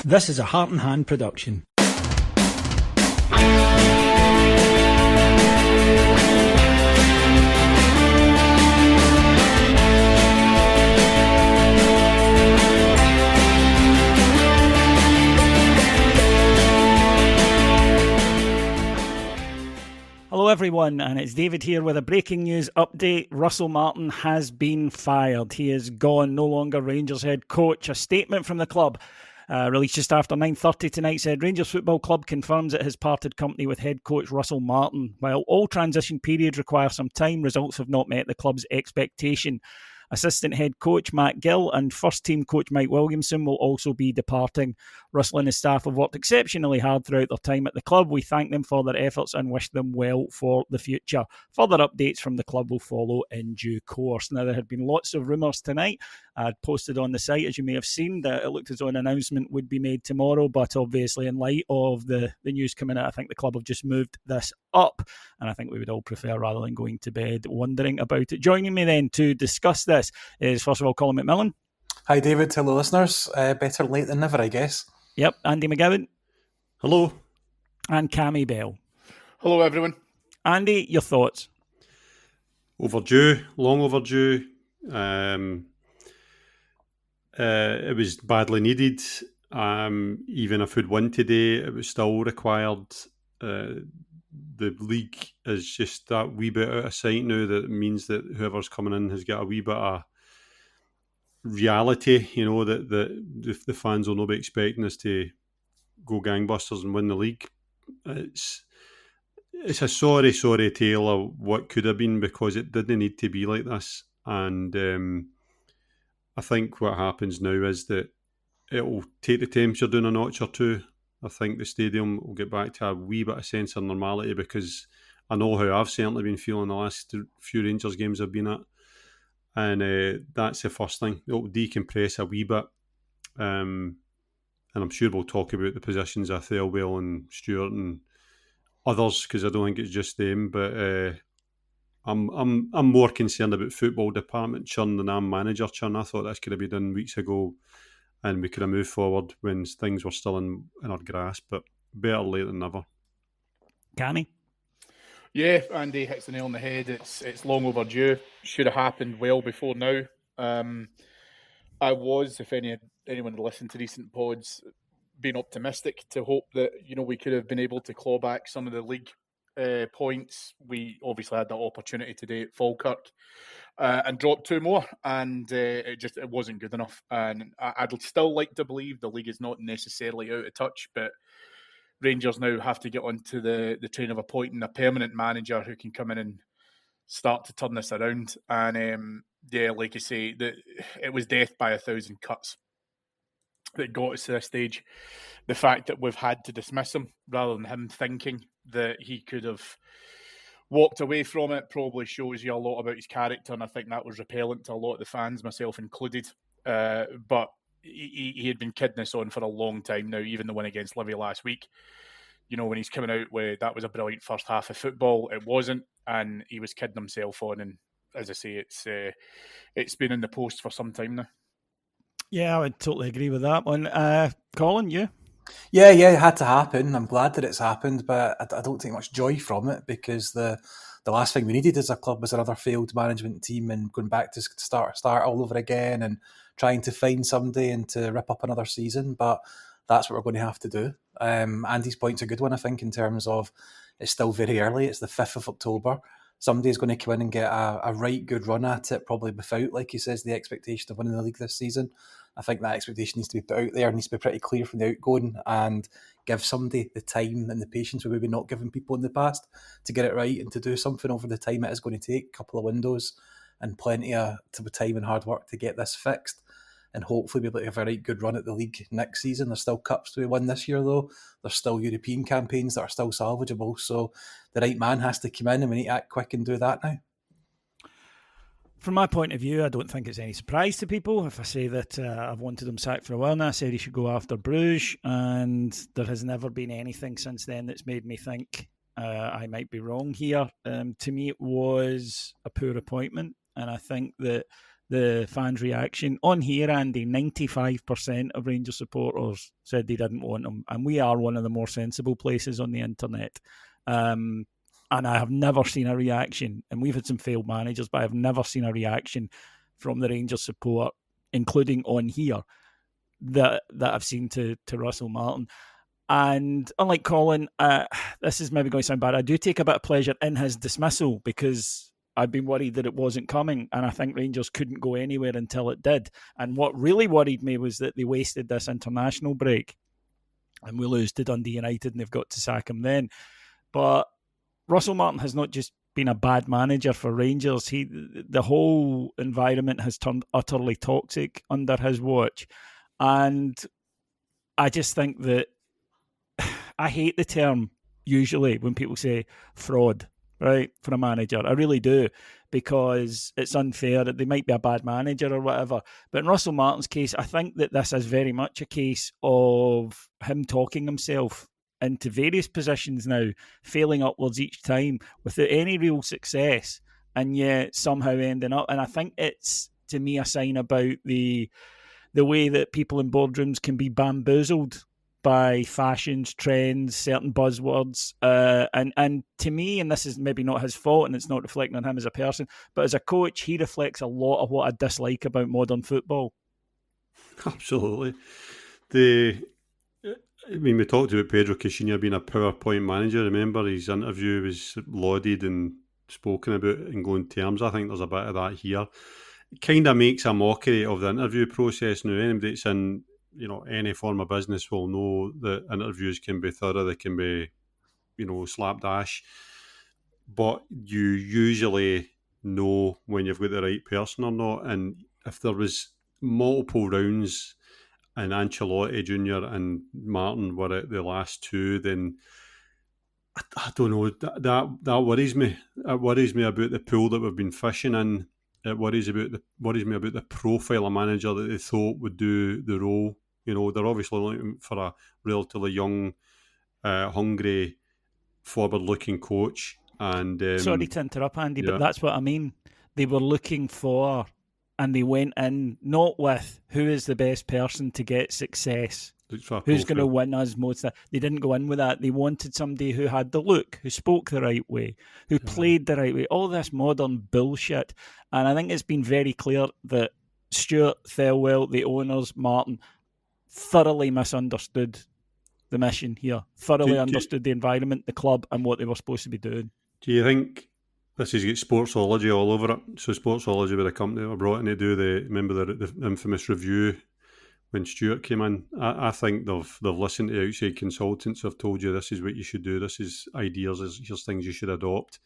This is a Heart and Hand production. Hello everyone, and it's David here with a breaking news update. Russell Martin has been fired. He is gone, no longer Rangers head coach. A statement from the club released just after 9:30 tonight said Rangers Football Club confirms it has parted company with head coach Russell Martin. While all transition periods require some time, results have not met the club's expectation. Assistant head coach Matt Gill and first team coach Mike Williamson will also be departing. Russell and his staff have worked exceptionally hard throughout their time at the club. We thank them for their efforts and wish them well for the future. Further updates from the club will follow in due course. Now, there had been lots of rumours tonight. I'd posted on the site, as you may have seen, that it looked as though an announcement would be made tomorrow, but obviously in light of the news coming out, I think the club have just moved this up, and I think we would all prefer rather than going to bed wondering about it. Joining me then to discuss this is, first of all, Colin McMillan. Hi David, hello listeners. Better late than never, I guess. Yep, Andy McGowan. Hello. And Cammy Bell. Hello everyone. Andy, your thoughts? Overdue, long overdue. It was badly needed. Even if we'd won today, it was still required. The league is just that wee bit out of sight now. That means that whoever's coming in has got a wee bit of reality, that the fans will not be expecting us to go gangbusters and win the league. It's a sorry tale of what could have been, because it didn't need to be like this. And I think what happens now is that it will take the temperature down a notch or two. I think the stadium will get back to a wee bit of sense of normality, because I know how I've certainly been feeling the last few Rangers games I've been at. And that's the first thing. It'll decompress a wee bit. And I'm sure we'll talk about the positions of Thelwell and Stewart and others, because I don't think it's just them. But I'm more concerned about football department churn than I'm manager churn. I thought this could have been done weeks ago, and we could have moved forward when things were still in our grasp. But better late than never. Cammy? Yeah, Andy hits the nail on the head. It's long overdue. Should have happened well before now. I was, if anyone listened to recent pods, being optimistic to hope that we could have been able to claw back some of the league points. We obviously had that opportunity today at Falkirk and dropped 2 more, and it wasn't good enough. And I'd still like to believe the league is not necessarily out of touch, but Rangers now have to get onto the train of appointing a permanent manager who can come in and start to turn this around. And like I say, it was death by 1,000 cuts that got us to this stage. The fact that we've had to dismiss him rather than him thinking that he could have walked away from it probably shows you a lot about his character, and I think that was repellent to a lot of the fans, myself included. But he had been kidding us on for a long time now, even the win against Livy last week. When he's coming out with that was a brilliant first half of football, it wasn't, and he was kidding himself on. And as I say, it's been in the post for some time now. Yeah, I would totally agree with that one. Colin, you? Yeah, it had to happen. I'm glad that it's happened, but I don't take much joy from it, because the last thing we needed as a club was another failed management team and going back to start all over again and trying to find somebody and to rip up another season. But that's what we're going to have to do. Andy's point's a good one, I think, in terms of it's still very early. It's the 5th of October. Somebody's going to come in and get a right good run at it, probably without, like he says, the expectation of winning the league this season. I think that expectation needs to be put out there, needs to be pretty clear from the outgoing, and give somebody the time and the patience we've maybe not given people in the past to get it right and to do something over the time it is going to take. A couple of windows and plenty of time and hard work to get this fixed, and hopefully be able to have a right good run at the league next season. There's still cups to be won this year, though. There's still European campaigns that are still salvageable. So the right man has to come in, and we need to act quick and do that now. From my point of view, I don't think it's any surprise to people if I say that I've wanted him sacked for a while now. I said he should go after Bruges, and there has never been anything since then that's made me think I might be wrong here. To me, it was a poor appointment, and I think that the fans' reaction. On here, Andy, 95% of Rangers supporters said they didn't want him. And we are one of the more sensible places on the internet. And I have never seen a reaction, and we've had some failed managers, but I've never seen a reaction from the Rangers support, including on here, that I've seen to Russell Martin. And unlike Colin, this is maybe going to sound bad, I do take a bit of pleasure in his dismissal, because I've been worried that it wasn't coming, and I think Rangers couldn't go anywhere until it did. And what really worried me was that they wasted this international break, and we lose to Dundee United, and they've got to sack him then. But Russell Martin has not just been a bad manager for Rangers. The whole environment has turned utterly toxic under his watch. And I just think that I hate the term usually when people say fraud, right, for a manager. I really do, because it's unfair that they might be a bad manager or whatever. But in Russell Martin's case, I think that this is very much a case of him talking himself into various positions now, failing upwards each time without any real success, and yet somehow ending up. And I think it's, to me, a sign about the way that people in boardrooms can be bamboozled by fashions, trends, certain buzzwords. And to me, and this is maybe not his fault, and it's not reflecting on him as a person, but as a coach, he reflects a lot of what I dislike about modern football. Absolutely. We talked about Pedro Caixinha being a PowerPoint manager. Remember, his interview was lauded and spoken about in glowing terms. I think there's a bit of that here. It kind of makes a mockery of the interview process now. Anybody that's in any form of business will know that interviews can be thorough, they can be slapdash, but you usually know when you've got the right person or not. And if there was multiple rounds and Ancelotti Jr. and Martin were at the last two, then I don't know, that worries me. It worries me about the pool that we've been fishing in. It worries me about the profile of manager that they thought would do the role. They're obviously looking for a relatively young, hungry, forward-looking coach. And sorry to interrupt, Andy, yeah. But that's what I mean. They were looking for, and they went in not with who is the best person to get success, who's going to win us most. They didn't go in with that. They wanted somebody who had the look, who spoke the right way, who played the right way. All this modern bullshit. And I think it's been very clear that Stuart, Thelwell, the owners, Martin, thoroughly misunderstood the mission here, thoroughly understood the environment, the club, and what they were supposed to be doing. Do you think this has got Sportsology all over it? So Sportsology were the company that were brought in to do the infamous review when Stuart came in. I think they've listened to outside consultants who have told you this is what you should do, this is ideas, here's things you should adopt.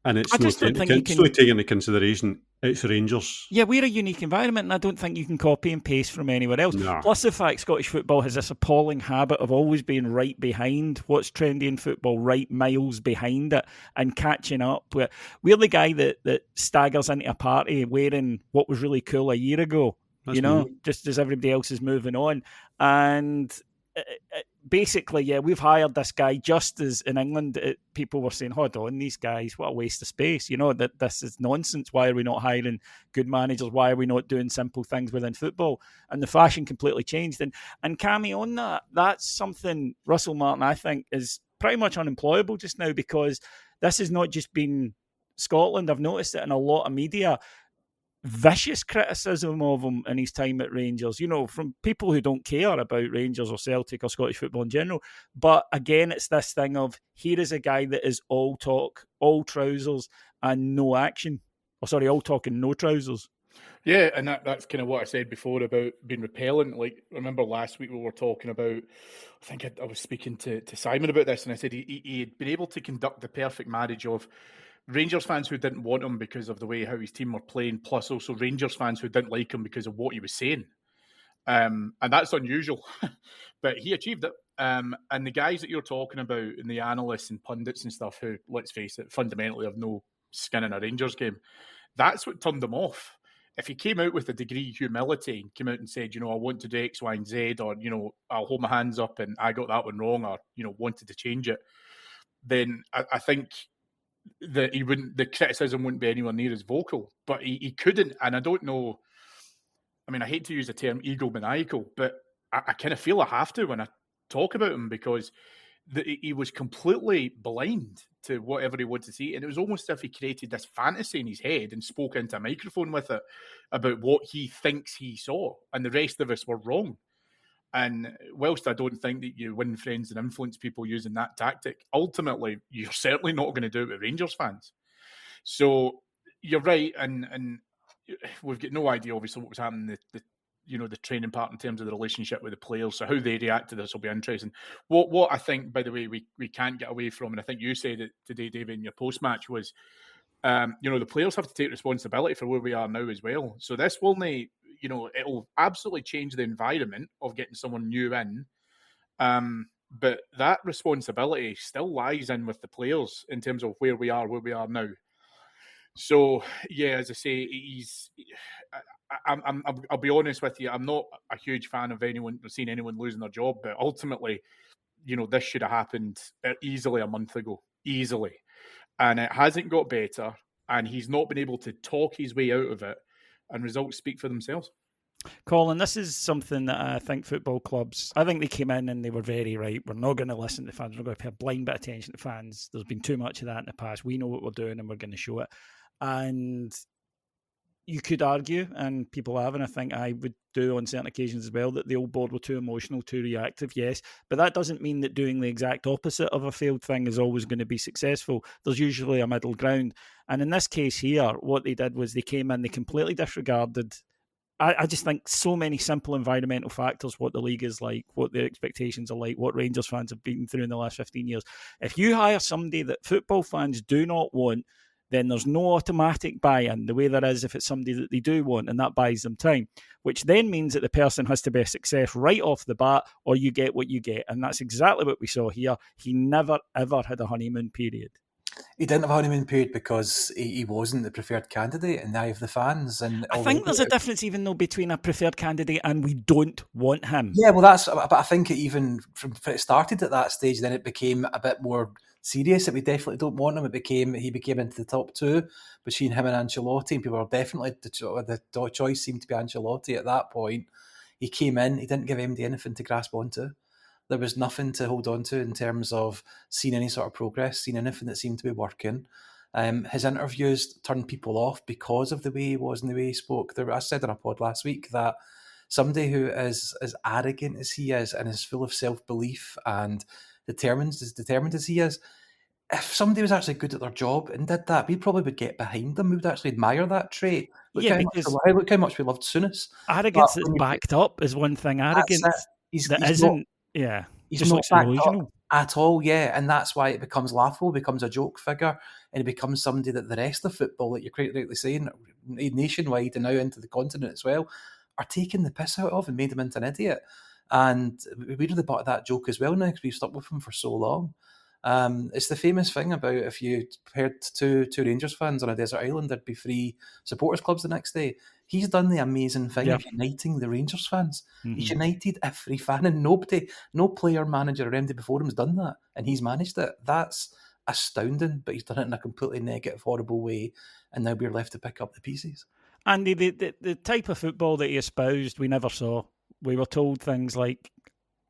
And it's not taking into consideration it's Rangers. Yeah, we're a unique environment, and I don't think you can copy and paste from anywhere else. Nah. Plus the fact Scottish football has this appalling habit of always being right behind what's trendy in football, right miles behind it, and catching up. We're the guy that staggers into a party wearing what was really cool a year ago, just as everybody else is moving on. And basically, we've hired this guy just as in England people were saying, hold on, these guys, what a waste of space. That this is nonsense. Why are we not hiring good managers? Why are we not doing simple things within football? And the fashion completely changed. And Cammy, on that's something Russell Martin, I think, is pretty much unemployable just now, because this has not just been Scotland. I've noticed it in a lot of media. Vicious criticism of him in his time at Rangers, from people who don't care about Rangers or Celtic or Scottish football in general. But again, it's this thing of, here is a guy that is all talk, all trousers and no action. All talk and no trousers. Yeah, and that's kind of what I said before about being repellent. Like, remember last week we were talking about, I think I was speaking to Simon about this, and I said he had been able to conduct the perfect marriage of Rangers fans who didn't want him because of the way how his team were playing, plus also Rangers fans who didn't like him because of what he was saying. And that's unusual, but he achieved it. And the guys that you're talking about, and the analysts and pundits and stuff, who, let's face it, fundamentally have no skin in a Rangers game, that's what turned them off. If he came out with a degree of humility and came out and said, I want to do X, Y, and Z, or, I'll hold my hands up and I got that one wrong, or, wanted to change it, then I think that the criticism wouldn't be anywhere near as vocal, but he couldn't. And I don't know. I mean, I hate to use the term egomaniacal, but I kind of feel I have to when I talk about him, because he was completely blind to whatever he wanted to see. And it was almost as if he created this fantasy in his head and spoke into a microphone with it about what he thinks he saw. And the rest of us were wrong. And whilst I don't think that you win friends and influence people using that tactic, ultimately, you're certainly not going to do it with Rangers fans. So you're right. And we've got no idea, obviously, what was happening the training part in terms of the relationship with the players. So how they react to this will be interesting. What I think, by the way, we can't get away from, and I think you said it today, David, in your post-match, was the players have to take responsibility for where we are now as well. So this will it'll absolutely change the environment of getting someone new in. But that responsibility still lies in with the players in terms of where we are now. So yeah, as I say, I'll be honest with you. I'm not a huge fan of seeing anyone losing their job, but ultimately, this should have happened easily a month ago, easily, and it hasn't got better. And he's not been able to talk his way out of it, and results speak for themselves. Colin, this is something that I think football clubs, I think they came in and they were very right. We're not going to listen to fans. We're going to pay a blind bit of attention to fans. There's been too much of that in the past. We know what we're doing and we're going to show it. And you could argue, and people have, and I think I would do on certain occasions as well, that the old board were too emotional, too reactive, yes. But that doesn't mean that doing the exact opposite of a failed thing is always going to be successful. There's usually a middle ground. And in this case here, what they did was they came in, they completely disregarded, I just think, so many simple environmental factors, what the league is like, what the expectations are like, what Rangers fans have been through in the last 15 years. If you hire somebody that football fans do not want, then there's no automatic buy-in the way there is if it's somebody that they do want, and that buys them time, which then means that the person has to be a success right off the bat, or you get what you get. And that's exactly what we saw here. He never, ever had a honeymoon period. He didn't have a honeymoon period because he wasn't the preferred candidate in the eye of the fans. And I think there's a difference, even though, between a preferred candidate and we don't want him. Yeah, well, but I think even from it started at that stage, then it became a bit more serious that we definitely don't want him. He became into the top two between him and Ancelotti, and people were definitely the choice seemed to be Ancelotti at that point. He came in, he didn't give MD anything to grasp onto. There was nothing to hold on to in terms of seeing any sort of progress, seeing anything that seemed to be working. His interviews turned people off because of the way he was and the way he spoke. I said on a pod last week that somebody who is as arrogant as he is and is full of self-belief and determined as he is, if somebody was actually good at their job and did that, we probably would get behind them. We would actually admire that trait. Look how much we loved Souness. Arrogance that's backed up is one thing. Arrogance he's not backed up at all, yeah. And that's why it becomes laughable, becomes a joke figure, and it becomes somebody that the rest of football, like you're quite rightly saying, nationwide and now into the continent as well, are taking the piss out of and made him into an idiot. And we're the butt of that joke as well now because we've stuck with him for so long. It's the famous thing about if you paired two Rangers fans on a desert island, there'd be 3 supporters clubs the next day. He's done the amazing thing of uniting the Rangers fans. Mm-hmm. He's united every fan, and no player, manager or MD before him has done that, and he's managed it. That's astounding, but he's done it in a completely negative, horrible way, and now we're left to pick up the pieces. Andy, the type of football that he espoused, we never saw. We were told things like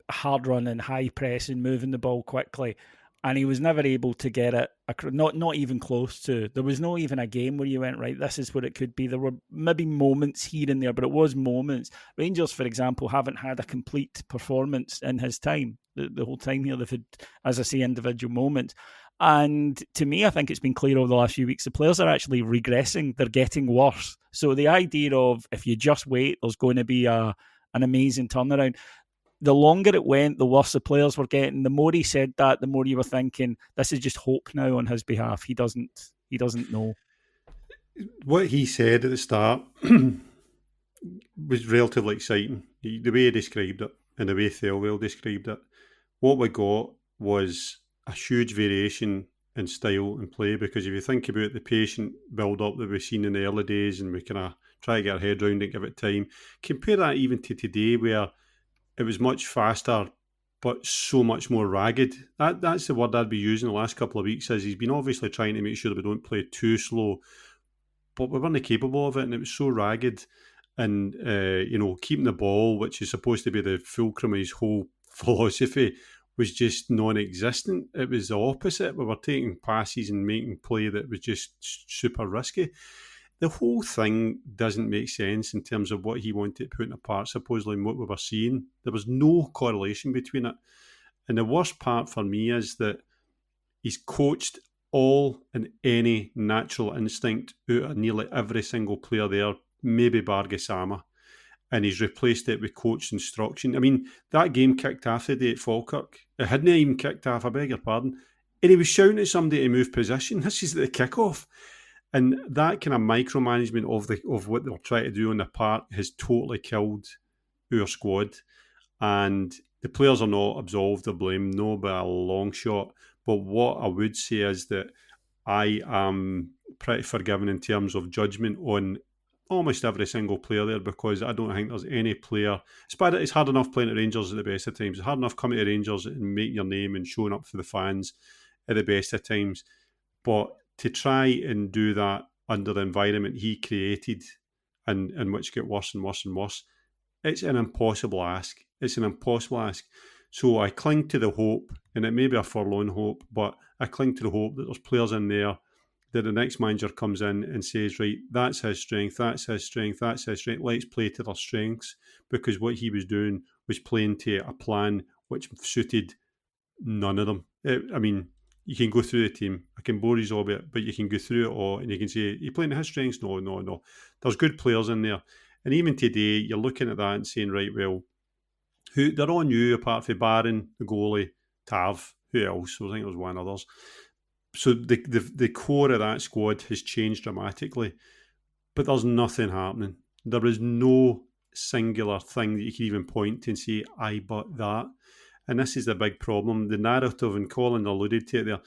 hard running, high pressing, moving the ball quickly, and he was never able to get it, not even close to. There was no even a game where you went, right, this is what it could be. There were maybe moments here and there, but it was moments. Rangers, for example, haven't had a complete performance in his time. The whole time here, they've had, as I say, individual moments. And to me, I think it's been clear over the last few weeks, the players are actually regressing. They're getting worse. So the idea of, if you just wait, there's going to be an amazing turnaround. The longer it went, the worse the players were getting. The more he said that, the more you were thinking, this is just hope now on his behalf. He doesn't know. What he said at the start was relatively exciting. The way he described it and the way Thelwell described it, what we got was a huge variation in style and play, because if you think about the patient build-up that we've seen in the early days and we kind of try to get our head around it, give it time, compare that even to today where it was much faster but so much more ragged. That's the word I'd be using the last couple of weeks. Is he's been obviously trying to make sure that we don't play too slow, but we weren't capable of it, and it was so ragged. And keeping the ball, which is supposed to be the fulcrum of his whole philosophy, was just non-existent. It was the opposite. We were taking passes and making play that was just super risky. The whole thing doesn't make sense in terms of what he wanted to put in apart, supposedly, and what we were seeing. There was no correlation between it. And the worst part for me is that he's coached all and any natural instinct out of nearly every single player there, maybe bar Gassama, and he's replaced it with coach instruction. I mean, that game kicked off the day at Falkirk. It hadn't even kicked off, I beg your pardon. And he was shouting at somebody to move position. This is the kickoff. And that kind of micromanagement of what they're trying to do on the park has totally killed our squad. And the players are not absolved of blame, no, by a long shot. But what I would say is that I am pretty forgiving in terms of judgment on almost every single player there, because I don't think there's any player. It's hard enough playing at Rangers at the best of times. It's hard enough coming to Rangers and making your name and showing up for the fans at the best of times. But to try and do that under the environment he created, and which get worse and worse and worse, it's an impossible ask. It's an impossible ask. So I cling to the hope, and it may be a forlorn hope, but I cling to the hope that there's players in there that the next manager comes in and says, right, that's his strength, that's his strength, that's his strength. Let's play to their strengths, because what he was doing was playing to a plan which suited none of them. I mean, you can go through the team. I can bore you all a bit, but you can go through it all and you can say, you playing to his strengths? No. There's good players in there. And even today, you're looking at that and saying, right, well, they're on you apart from Barron, the goalie, Tav, who else? I think there was one others. So the core of that squad has changed dramatically, but there's nothing happening. There is no singular thing that you can even point to and say, I but that. And this is the big problem. The narrative, and Colin alluded to it there,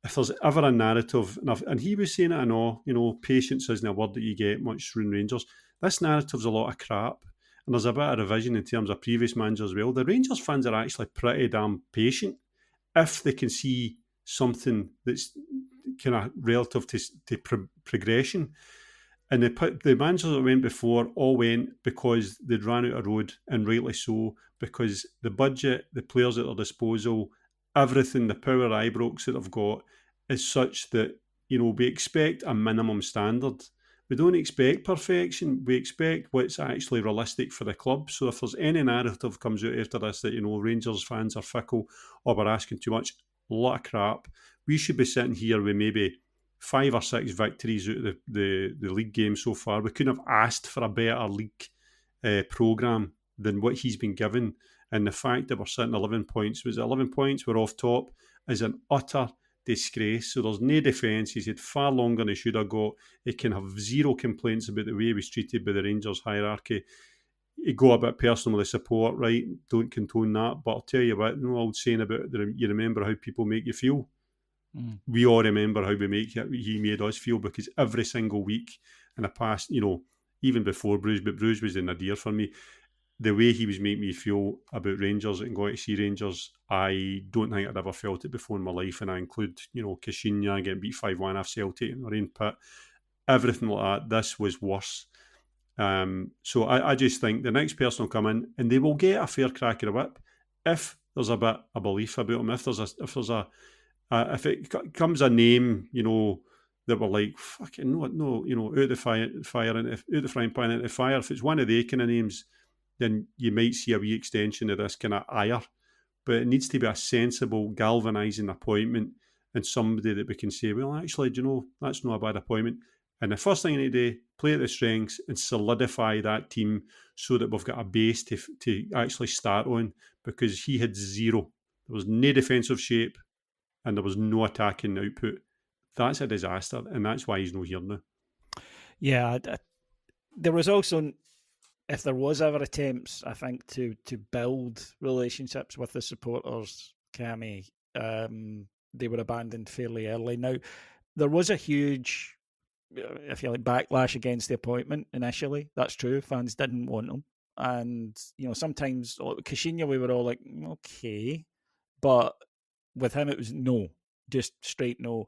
if there's ever a narrative, and he was saying it, I know, patience isn't a word that you get much through Rangers. This narrative's a lot of crap. And there's a bit of revision in terms of previous managers as well. The Rangers fans are actually pretty damn patient if they can see something that's kind of relative to progression. And the managers that went before all went because they'd ran out of road, and rightly so, because the budget, the players at their disposal, everything, the power Ibrox that they've got is such that, we expect a minimum standard. We don't expect perfection. We expect what's actually realistic for the club. So if there's any narrative comes out after this that, Rangers fans are fickle or we're asking too much, a lot of crap. We should be sitting here with maybe 5 or 6 victories out of the league game so far. We couldn't have asked for a better league programme than what he's been given. And the fact that we're sitting 11 points, we're off top, is an utter disgrace. So there's no defence. He's had far longer than he should have got. He can have zero complaints about the way he was treated by the Rangers hierarchy. He got a bit personal with the support, right? Don't condone that. But I'll tell you what, old saying about you remember how people make you feel. We all remember how he made us feel, because every single week in the past, even before Bruges, but Bruges was in a dear for me, the way he was making me feel about Rangers and going to see Rangers, I don't think I'd ever felt it before in my life. And I include, Kashinya getting beat 5-1 off Celtic in the rain pit, everything like that. This was worse. So I just think the next person will come in and they will get a fair crack of the whip if there's a bit of belief about him. If it comes a name, that we're like, fucking no, out of the fire and out the frying pan into the fire. If it's one of the kind of names, then you might see a wee extension of this kind of ire. But it needs to be a sensible, galvanising appointment, and somebody that we can say, well, actually, that's not a bad appointment. And the first thing you need to do, play at the strengths and solidify that team so that we've got a base to actually start on, because he had zero. There was no defensive shape and there was no attacking output. That's a disaster, and that's why he's not here now. Yeah, there was also, if there was ever attempts, I think, to build relationships with the supporters, Cammy, they were abandoned fairly early. Now, there was a huge, if you like, backlash against the appointment initially. That's true. Fans didn't want him. And, sometimes Kashinya, we were all like, okay. But with him, it was no, just straight no.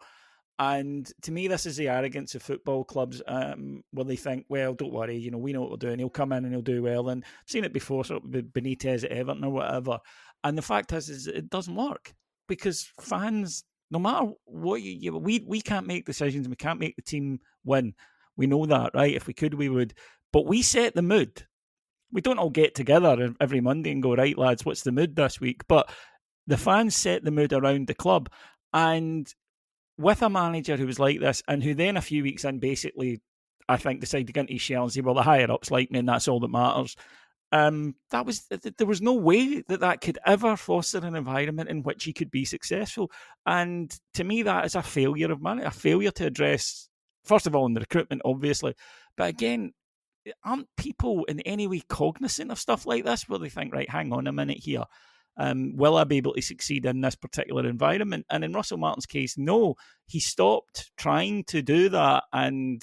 And to me, this is the arrogance of football clubs, where they think, well, don't worry, we know what we're doing. He'll come in and he'll do well. And I've seen it before, sort of with Benitez at Everton or whatever. And the fact is it doesn't work, because fans, no matter what we can't make decisions. We can't make the team win. We know that, right? If we could, we would. But we set the mood. We don't all get together every Monday and go, right, lads, what's the mood this week? But the fans set the mood around the club. And with a manager who was like this, and who then a few weeks in basically, I think, decided to get into his shell and say, well, the higher-ups like me and that's all that matters. There was no way that could ever foster an environment in which he could be successful. And to me, that is a failure of management, a failure to address, first of all, in the recruitment, obviously. But again, aren't people in any way cognizant of stuff like this, where they think, right, hang on a minute here, will I be able to succeed in this particular environment? And in Russell Martin's case, no, he stopped trying to do that. And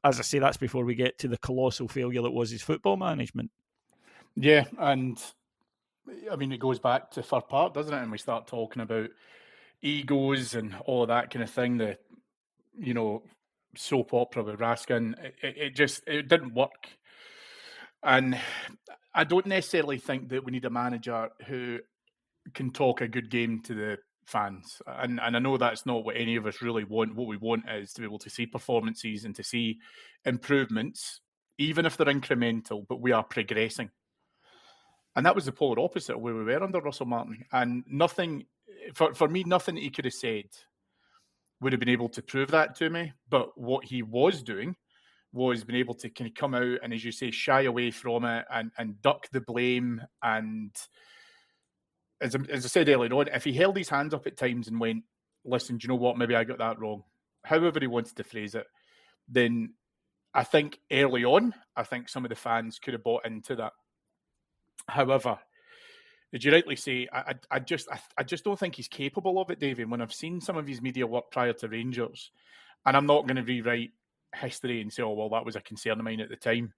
as I say, that's before we get to the colossal failure that was his football management. Yeah, and I mean, it goes back to Fir Park, doesn't it? And we start talking about egos and all of that kind of thing, the, soap opera with Raskin. It didn't work. And I don't necessarily think that we need a manager who can talk a good game to the fans. And I know that's not what any of us really want. What we want is to be able to see performances and to see improvements, even if they're incremental, but we are progressing. And that was the polar opposite of where we were under Russell Martin. And nothing, for me, nothing he could have said would have been able to prove that to me. But what he was doing was being able to kind of come out and, as you say, shy away from it and duck the blame. And as I said earlier on, if he held his hands up at times and went, listen, do you know what, maybe I got that wrong, however he wanted to phrase it, then I think early on, some of the fans could have bought into that. However, as you rightly say, I just don't think he's capable of it, David. When I've seen some of his media work prior to Rangers, and I'm not going to rewrite history and say, oh, well, that was a concern of mine at the time.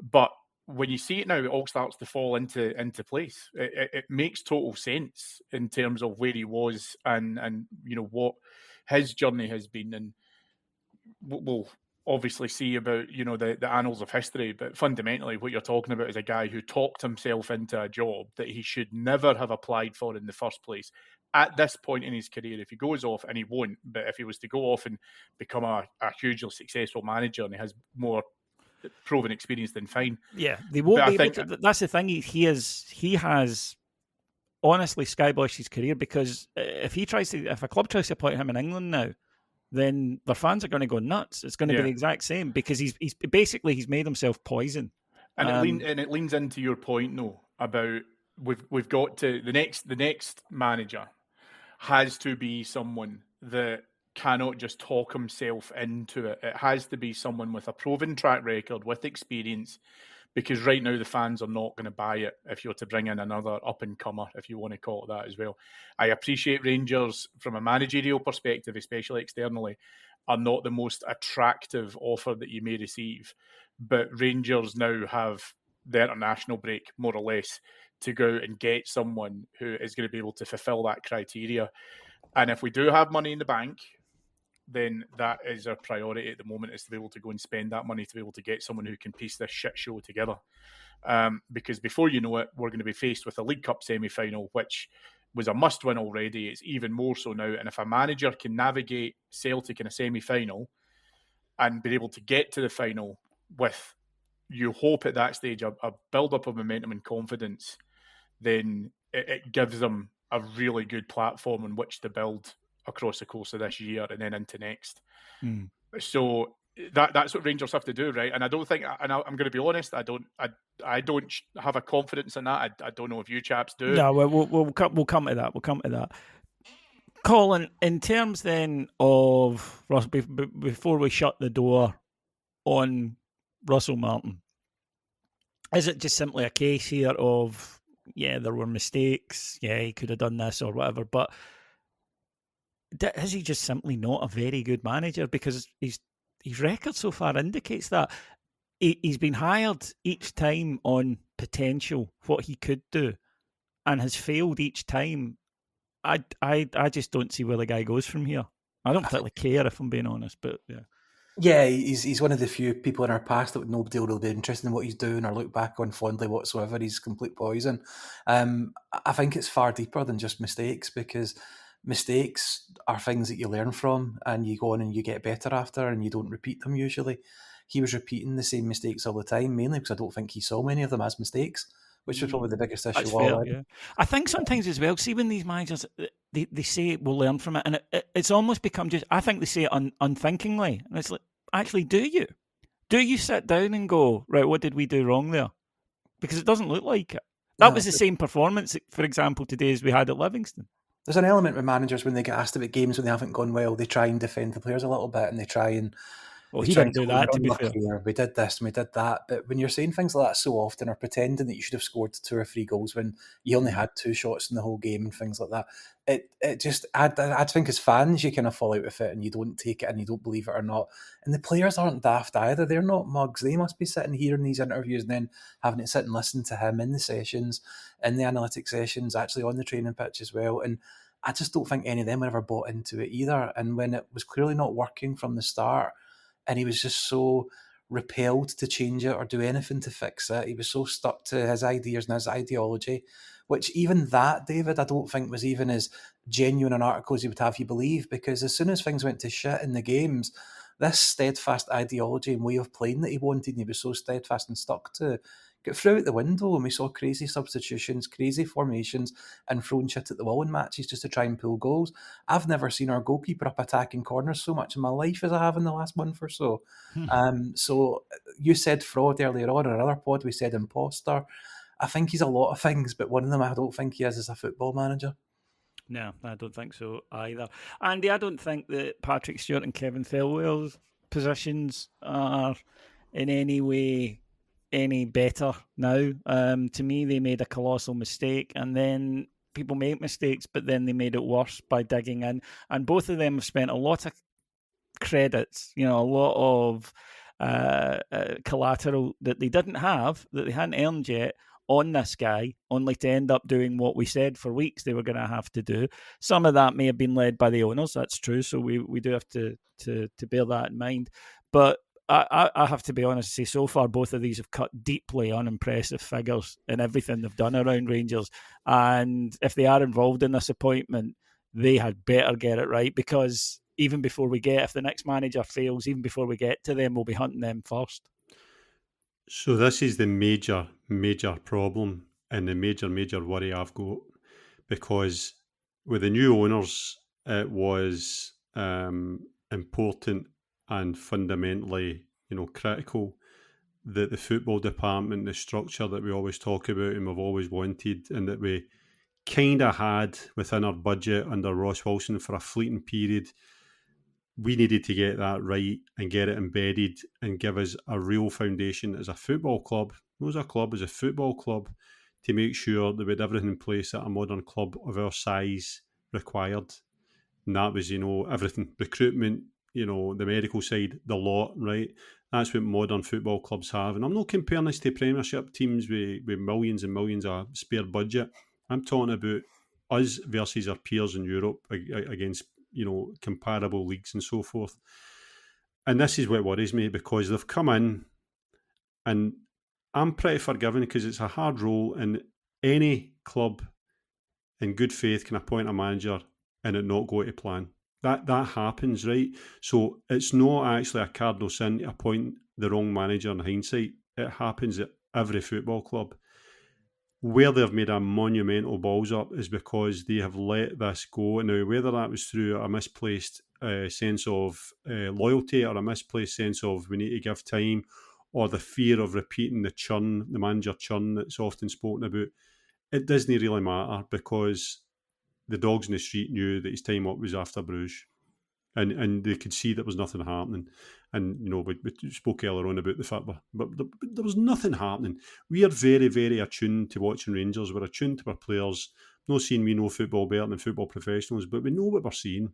But when you see it now, it all starts to fall into place. It makes total sense in terms of where he was and what his journey has been. And we'll obviously see about, the annals of history, but fundamentally what you're talking about is a guy who talked himself into a job that he should never have applied for in the first place. At this point in his career, if he goes off, and he won't, but if he was to go off and become a hugely successful manager and he has more proven experience, then fine. Yeah, they won't be able to. That's the thing. He has honestly skyblashed his career, because if a club tries to appoint him in England now, then their fans are going to go nuts. It's going to be the exact same, because he's made himself poison. And it leans into your point, no, about we've got to the next manager has to be someone that cannot just talk himself into it. It has to be someone with a proven track record, with experience, because right now the fans are not going to buy it if you're to bring in another up-and-comer, if you want to call it that as well. I appreciate Rangers, from a managerial perspective, especially externally, are not the most attractive offer that you may receive. But Rangers now have the international break, more or less, to go and get someone who is going to be able to fulfill that criteria. And if we do have money in the bank, then that is our priority at the moment, is to be able to go and spend that money to be able to get someone who can piece this shit show together. Because before you know it, we're going to be faced with a League Cup semi-final, which was a must-win already. It's even more so now. And if a manager can navigate Celtic in a semi-final and be able to get to the final with, you hope at that stage, a build-up of momentum and confidence, then it gives them a really good platform on which to build across the course of this year and then into next. So that's what Rangers have to do, right? And I don't think, and I'm going to be honest, I don't have a confidence in that. I don't know if you chaps do. No, we'll come to that. We'll come to that. Colin, in terms then of Russell, before we shut the door on Russell Martin, is it just simply a case here of, yeah, there were mistakes, yeah, he could have done this or whatever, but is he just simply not a very good manager? Because his record so far indicates that. he's been hired each time on potential, what he could do, and has failed each time. I just don't see where the guy goes from here. I don't particularly care, if I'm being honest, but yeah. Yeah, he's one of the few people in our past that nobody will really be interested in what he's doing or look back on fondly whatsoever. He's complete poison. I think it's far deeper than just mistakes, because mistakes are things that you learn from and you go on and you get better after, and you don't repeat them usually. He was repeating the same mistakes all the time, mainly because I don't think he saw many of them as mistakes, which was probably the biggest issue. That's fair, yeah. I think sometimes as well, see when these managers, they say we'll learn from it, and it's almost become just, I think they say it unthinkingly. And it's like, actually, do you? Do you sit down and go, right, what did we do wrong there? Because it doesn't look like it. That was the same performance, for example, today as we had at Livingston. There's an element with managers when they get asked about games when they haven't gone well, they try and defend the players a little bit, and they try and... Well, he didn't do that, to be fair. We did this and we did that. But when you're saying things like that so often, or pretending that you should have scored 2 or 3 goals when you only had 2 shots in the whole game and things like that, it just... I think as fans, you kind of fall out with it and you don't take it and you don't believe it or not. And the players aren't daft either. They're not mugs. They must be sitting here in these interviews and then having to sit and listen to him in the sessions, in the analytic sessions, actually on the training pitch as well. And I just don't think any of them were ever bought into it either. And when it was clearly not working from the start, and he was just so repelled to change it or do anything to fix it, he was so stuck to his ideas and his ideology, which even that, David, I don't think was even as genuine an article as he would have you believe, because as soon as things went to shit in the games, this steadfast ideology and way of playing that he wanted, and he was so steadfast and stuck to, got through out the window, and we saw crazy substitutions, crazy formations, and throwing shit at the wall in matches just to try and pull goals. I've never seen our goalkeeper up attacking corners so much in my life as I have in the last month or so. So you said fraud earlier on, in another pod we said imposter. I think he's a lot of things, but one of them I don't think he is as a football manager. No, I don't think so either. Andy, I don't think that Patrick Stewart and Kevin Thelwell's positions are in any way any better now. To me, they made a colossal mistake, and then people make mistakes, but then they made it worse by digging in. And both of them have spent a lot of credits, a lot of collateral that they didn't have, that they hadn't earned yet, on this guy, only to end up doing what we said for weeks they were going to have to do. Some of that may have been led by the owners, that's true, so we do have to bear that in mind. But I have to be honest and say, so far, both of these have cut deeply unimpressive figures in everything they've done around Rangers. And if they are involved in this appointment, they had better get it right, because even before if the next manager fails, even before we get to them, we'll be hunting them first. So this is the major problem and the major worry I've got, because with the new owners, it was important and fundamentally, critical that the football department, the structure that we always talk about and we've always wanted, and that we kind of had within our budget under Ross Wilson for a fleeting period, we needed to get that right and get it embedded and give us a real foundation as a football club, not as a club, as a football club, to make sure that we had everything in place that a modern club of our size required. And that was, everything, recruitment, the medical side, the lot, right? That's what modern football clubs have. And I'm not comparing this to Premiership teams with millions and millions of spare budget. I'm talking about us versus our peers in Europe against, comparable leagues and so forth. And this is what worries me, because they've come in, and I'm pretty forgiving because it's a hard role, and any club in good faith can appoint a manager and it not go to plan. That happens, right? So it's not actually a cardinal sin to appoint the wrong manager in hindsight. It happens at every football club. Where they've made a monumental balls up is because they have let this go. Now, whether that was through a misplaced sense of loyalty, or a misplaced sense of we need to give time, or the fear of repeating the manager churn that's often spoken about, it doesn't really matter, because the dogs in the street knew that his time up was after Bruges, and they could see there was nothing happening. And we spoke earlier on about the fact, but there was nothing happening. We are very, very attuned to watching Rangers. We're attuned to our players. Not saying we know football better than football professionals, but we know what we're seeing.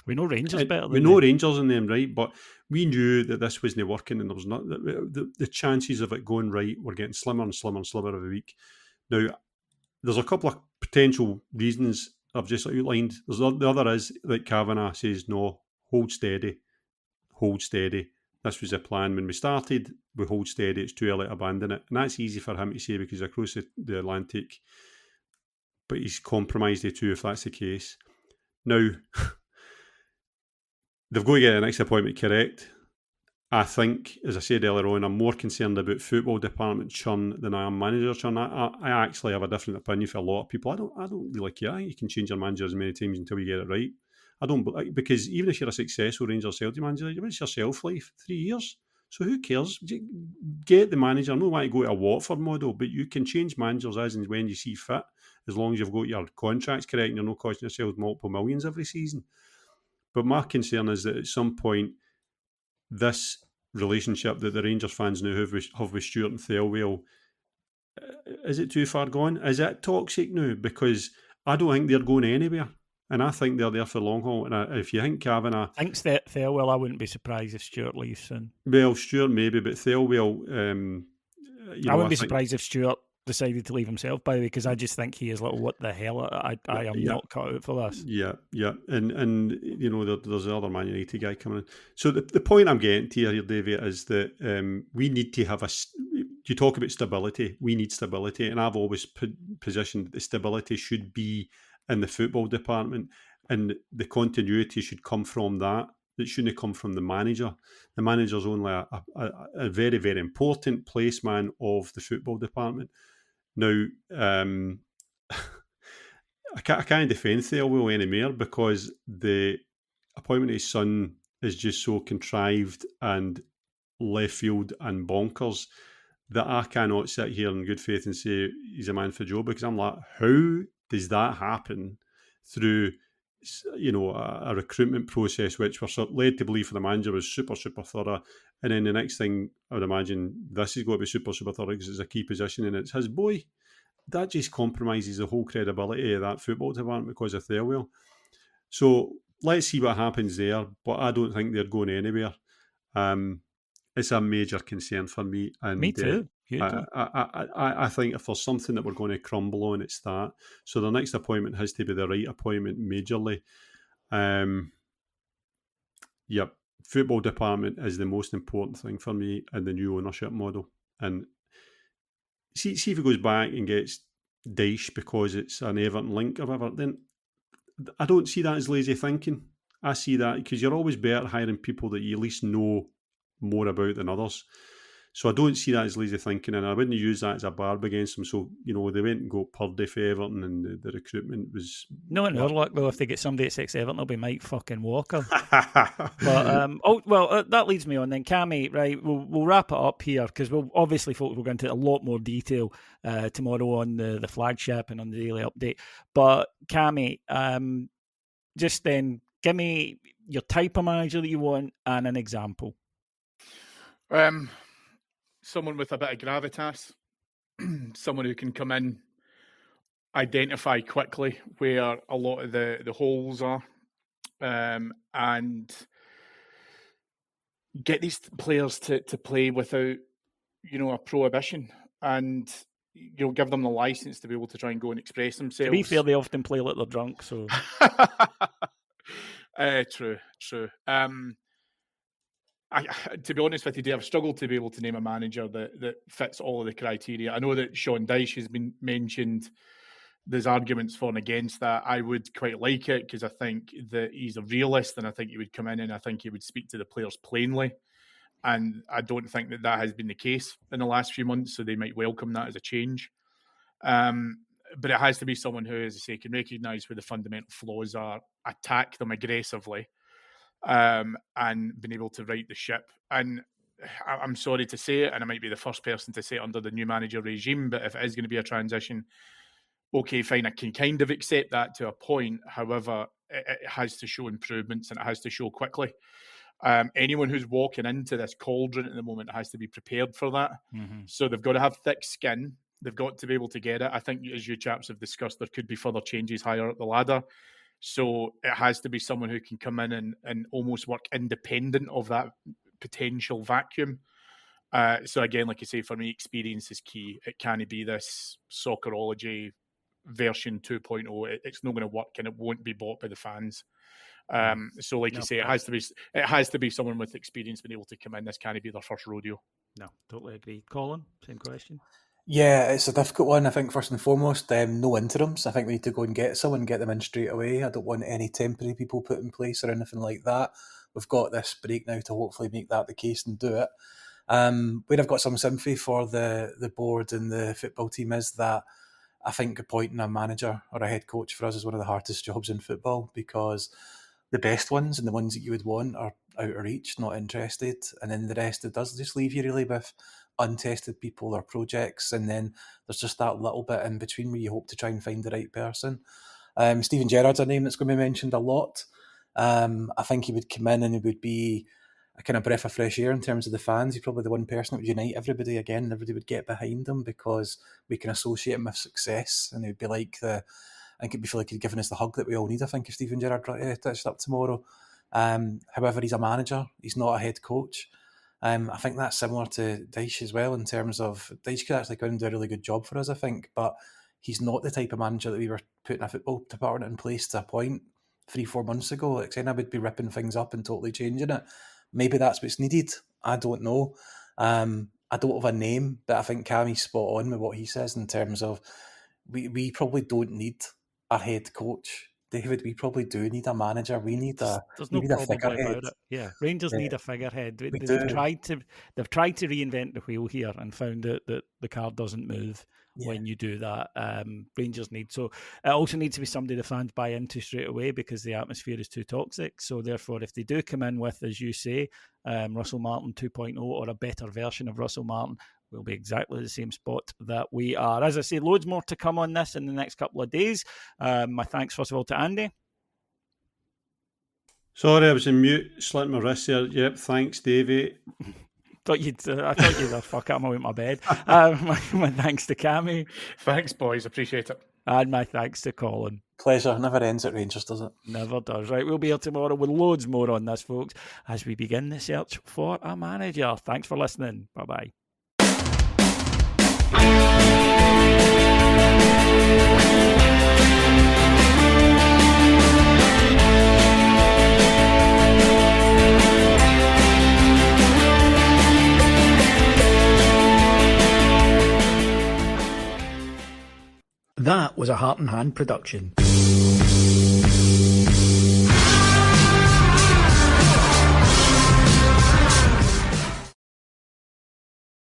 We know Rangers better we than know them. Rangers in them, right? But we knew that this wasn't working, and there was not the chances of it going right were getting slimmer and slimmer and slimmer every week. Now, there's a couple of potential reasons I've just outlined. The other is that Kavanagh says, no, hold steady. This was the plan when we started. We hold steady. It's too early to abandon it. And that's easy for him to say because across the Atlantic. But he's compromised the two if that's the case. Now, they've got to get the next appointment correct. I think, as I said earlier on, I'm more concerned about football department churn than I am manager churn. I actually have a different opinion for a lot of people. I don't really care. You can change your manager as many times until you get it right. I don't, because even if you're a successful Rangers Celtic manager, what's your shelf life? 3 years. So who cares? Get the manager. I don't want to go to a Watford model, but you can change managers as and when you see fit, as long as you've got your contracts correct and you're not costing yourself multiple millions every season. But my concern is that at some point, this relationship that the Rangers fans now have with Stuart and Thelwell, is it too far gone? Is it toxic now? Because I don't think they're going anywhere. And I think they're there for the long haul. And if you think Kavanagh... Thanks, Thelwell. I wouldn't be surprised if Stuart leaves soon. Well, Stuart maybe, but Thelwell... I wouldn't be surprised if Stuart decided to leave himself, by the way, because I just think he is like, what the hell? I am not cut out for this. Yeah. And you know, there's the other Man United guy coming in. So the point I'm getting to here, Davey, is that we need to have you talk about stability. We need stability. And I've always positioned that the stability should be in the football department, and the continuity should come from that. It shouldn't come from the manager. The manager's only a very, very important placeman of the football department. Now, I can't defend Thelwell anymore because the appointment of his son is just so contrived and left field and bonkers that I cannot sit here in good faith and say he's a man for Joe, because I'm like, how does that happen through, you know, a recruitment process which we're led to believe for the manager was super, super thorough, and then the next thing I would imagine this is going to be super, super thorough because it's a key position and it's his boy. That just compromises the whole credibility of that football department because of Thelwell. So let's see what happens there, but I don't think they're going anywhere. It's a major concern for me. And me too. I think if there's something that we're going to crumble on, it's that. So the next appointment has to be the right appointment majorly. Yep, football department is the most important thing for me in the new ownership model. And see if he goes back and gets Dyche because it's an Everton link or whatever, then I don't see that as lazy thinking. I see that because you're always better hiring people that you at least know more about than others. So I don't see that as lazy thinking, and I wouldn't use that as a barb against them. So, you know, they went and got Purdy for Everton, and the recruitment was... No, in our luck, though, if they get somebody at 6 Everton, it'll be Mike fucking Walker. But, that leads me on then. Cammy, right, we'll wrap it up here, because obviously, folks, we'll go into a lot more detail tomorrow on the flagship and on the daily update. But, Cammy, just then, give me your type of manager that you want and an example. Someone with a bit of gravitas, someone who can come in, identify quickly where a lot of the holes are, and get these players to play without, you know, a prohibition, and you'll give them the license to be able to try and go and express themselves. To be fair, they often play like they're drunk, so... True. To be honest with you, Dave, I've struggled to be able to name a manager that fits all of the criteria. I know that Sean Dyche has been mentioned. There's arguments for and against that. I would quite like it because I think that he's a realist, and I think he would come in and I think he would speak to the players plainly. And I don't think that has been the case in the last few months, so they might welcome that as a change. But it has to be someone who, as I say, can recognise where the fundamental flaws are, attack them aggressively, and been able to right the ship. And I'm sorry to say it, and I might be the first person to say it under the new manager regime, but if it is going to be a transition, okay, fine, I can kind of accept that to a point. However, it has to show improvements, and it has to show quickly. Anyone who's walking into this cauldron at the moment has to be prepared for that. Mm-hmm. So they've got to have thick skin. They've got to be able to get it. I think, as you chaps have discussed, there could be further changes higher up the ladder. So it has to be someone who can come in and almost work independent of that potential vacuum. So again, like you say, for me, experience is key. It can't be this Soccerology version 2.0. It's not going to work, and it won't be bought by the fans. So, like you say, it has to be someone with experience being able to come in. This can't be their first rodeo. No, totally agree. Colin, same question. Yeah, it's a difficult one. I think first and foremost, no interims. I think we need to go and get someone, get them in straight away. I don't want any temporary people put in place or anything like that. We've got this break now to hopefully make that the case and do it. Where I've got some sympathy for the board and the football team is that I think appointing a manager or a head coach for us is one of the hardest jobs in football, because the best ones and the ones that you would want are out of reach, not interested. And then the rest, it does just leave you really with untested people or projects. And then there's just that little bit in between where you hope to try and find the right person. Stephen Gerrard's a name that's going to be mentioned a lot. I think he would come in and he would be a kind of breath of fresh air in terms of the fans. He's probably the one person that would unite everybody again, and everybody would get behind him because we can associate him with success. And it would be like I think it'd feel like he'd given us the hug that we all need, I think, if Stephen Gerrard touched up tomorrow. However, he's a manager, he's not a head coach. I think that's similar to Dyche as well, in terms of Dyche could actually go and do a really good job for us, I think, but he's not the type of manager that we were putting a football department in place to appoint 3-4 months ago. Like saying I would be ripping things up and totally changing it. Maybe that's what's needed. I don't know. I don't have a name, but I think Cammy's spot on with what he says in terms of we probably don't need a head coach, David. We probably do need a manager. We need there's no probably about it. Yeah, Rangers need a figurehead. They've tried to reinvent the wheel here and found out that the car doesn't move when you do that. Rangers need, so it also needs to be somebody the fans buy into straight away, because the atmosphere is too toxic. So therefore, if they do come in with, as you say, Russell Martin 2.0 or a better version of Russell Martin, we'll be exactly the same spot that we are. As I say, loads more to come on this in the next couple of days. My thanks first of all to Andy. Sorry, I was in mute, slit my wrist there. Yep, thanks, Davey. I thought you'd fuck it, I'm away my bed. My thanks to Cammy. Thanks, boys, appreciate it. And my thanks to Colin. Pleasure. Never ends at Rangers, does it? Never does. Right, we'll be here tomorrow with loads more on this, folks, as we begin the search for a manager. Thanks for listening. Bye-bye. That was a Heart and Hand production.